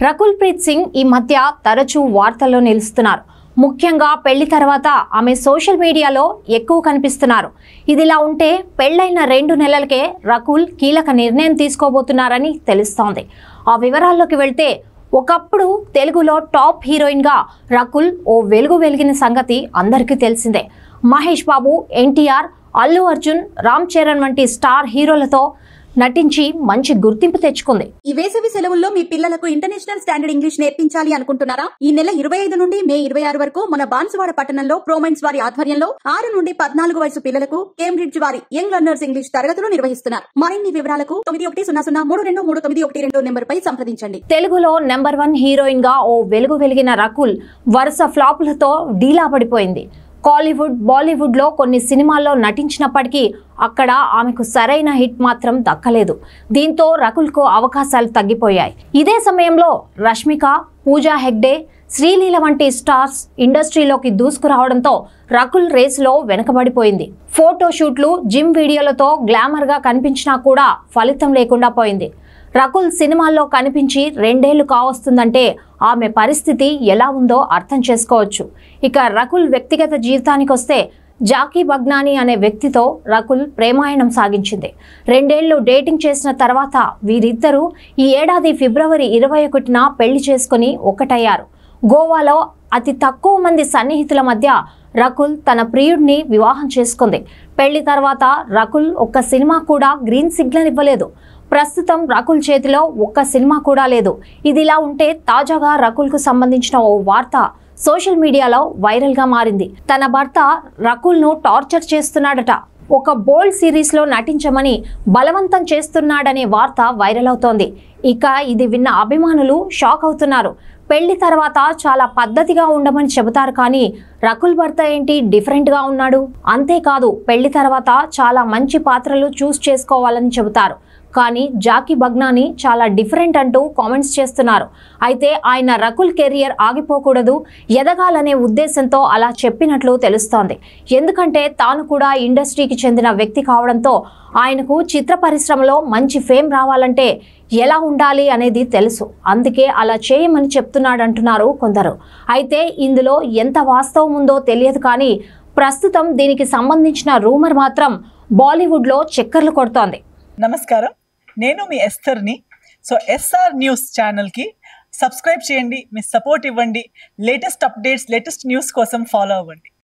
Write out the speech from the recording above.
రకుల్ ప్రీత్ సింగ్ ఈ మధ్య తరచూ వార్తల్లో నిలుస్తున్నారు. ముఖ్యంగా పెళ్లి తర్వాత ఆమె సోషల్ మీడియాలో ఎక్కువ కనిపిస్తున్నారు. ఇదిలా ఉంటే పెళ్లైన 2 నెలలకే రకుల్ కీలక నిర్ణయం తీసుకోబోతున్నారని తెలుస్తోంది. ఆ వివరాల్లోకి వెళ్తే ఒకప్పుడు తెలుగులో టాప్ హీరోయిన్గా రకుల్ ఓ వెలుగు వెలిగిన సంగతి అందరికీ తెలిసిందే. మహేష్ బాబు, ఎన్టీఆర్, అల్లు అర్జున్, రామ్ చరణ్ వంటి స్టార్ హీరోలతో నటించి మంచి గుర్తింపు తెచ్చుకుంది. ఈ వేసవి సెలవుల్లో మీ పిల్లలకు ఇంటర్నేషనల్ స్టాండర్డ్ ఇంగ్లీష్ నేర్పించాలి అనుకుంటున్నారా? ఈ నెల 25 నుండి మే 26 వరకు మన బాన్సువాడ పట్టణంలో ప్రోమైన్స్ వారి ఆధ్వర్యంలో 6 నుండి 14 వయసు పిల్లలకు కేంబ్రిడ్జ్ వారి యంగ్ లెర్నర్స్ ఇంగ్లీష్ తరగతులు నిర్వహిస్తున్నారు. మరిన్ని వివరాలకు 9100323112 నెంబర్ పై సంప్రదించండి. తెలుగులో నెంబర్ 1 హీరోయిన్ గా ఓ వెలుగు వెలిగిన రకుల్ వరుస ఫ్లాపులతో డీలా పడిపోయింది. కాలీవుడ్, బాలీవుడ్ లో కొన్ని సినిమాల్లో నటించినప్పటికీ అక్కడ ఆమెకు సరైన హిట్ మాత్రం దక్కలేదు. దీంతో రకుల్ కు అవకాశాలు తగ్గిపోయాయి. ఇదే సమయంలో రష్మిక, పూజా హెగ్డే, శ్రీలీల వంటి స్టార్స్ ఇండస్ట్రీలోకి దూసుకురావడంతో రకుల్ రేసులో వెనుకబడిపోయింది. ఫోటోషూట్లు, జిమ్ వీడియోలతో గ్లామర్ గా కనిపించినా కూడా ఫలితం లేకుండా పోయింది. రకుల్ సినిమాల్లో కనిపించి 2 ఏళ్లు కావస్తుందంటే ఆమె పరిస్థితి ఎలా ఉందో అర్థం చేసుకోవచ్చు. ఇక రకుల్ వ్యక్తిగత జీవితానికి వస్తే జాకీ బగ్నానీ అనే వ్యక్తితో రకుల్ ప్రేమాయణం సాగించింది. 2 ఏళ్లు డేటింగ్ చేసిన తర్వాత వీరిద్దరూ ఈ ఏడాది ఫిబ్రవరి 21న పెళ్లి చేసుకుని ఒక్కటయ్యారు. గోవాలో అతి తక్కువ మంది సన్నిహితుల మధ్య రకుల్ తన ప్రియుడిని వివాహం చేసుకుంది. పెళ్లి తర్వాత రకుల్ ఒక్క సినిమా కూడా గ్రీన్ సిగ్నల్ ఇవ్వలేదు. ప్రస్తుతం రకుల్ చేతిలో ఒక్క సినిమా కూడా లేదు. ఇదిలా ఉంటే తాజాగా రకుల్ కు సంబంధించిన ఓ వార్త సోషల్ మీడియాలో వైరల్ గా మారింది. తన భర్త రకుల్ ను టార్చర్ చేస్తున్నాడట. ఒక బోల్డ్ సిరీస్ లో నటించమని బలవంతం చేస్తున్నాడనే వార్త వైరల్ అవుతోంది. ఇక ఇది విన్న అభిమానులు షాక్ అవుతున్నారు. పెళ్లి తర్వాత చాలా పద్ధతిగా ఉండమని చెబుతారు, కానీ రకుల్ భర్త ఏంటి డిఫరెంట్ గా ఉన్నాడు. అంతేకాదు పెళ్లి తర్వాత చాలా మంచి పాత్రలు చూస్ చేసుకోవాలని చెబుతారు, కానీ జాకీ బగ్నానీ చాలా డిఫరెంట్ అంటూ కామెంట్స్ చేస్తున్నారు. అయితే ఆయన రకుల్ కెరియర్ ఆగిపోకూడదు, ఎదగాలనే ఉద్దేశంతో అలా చెప్పినట్లు తెలుస్తోంది. ఎందుకంటే తాను కూడా ఇండస్ట్రీకి చెందిన వ్యక్తి కావడంతో ఆయనకు చిత్ర పరిశ్రమలో మంచి ఫేమ్ రావాలంటే ఎలా ఉండాలి అనేది తెలుసు. అందుకే అలా చేయమని చెప్తున్నాడంటున్నారు కొందరు. అయితే ఇందులో ఎంత వాస్తవం ఉందో తెలియదు, కానీ ప్రస్తుతం దీనికి సంబంధించిన రూమర్ మాత్రం బాలీవుడ్లో చక్కర్లు కొడుతోంది. నమస్కారం, నేను మీ ఎస్థర్ని. సో ఎస్ఆర్ న్యూస్ ఛానల్కి సబ్స్క్రైబ్ చేయండి, మీ సపోర్ట్ ఇవ్వండి. లేటెస్ట్ అప్డేట్స్, లేటెస్ట్ న్యూస్ కోసం ఫాలో అవ్వండి.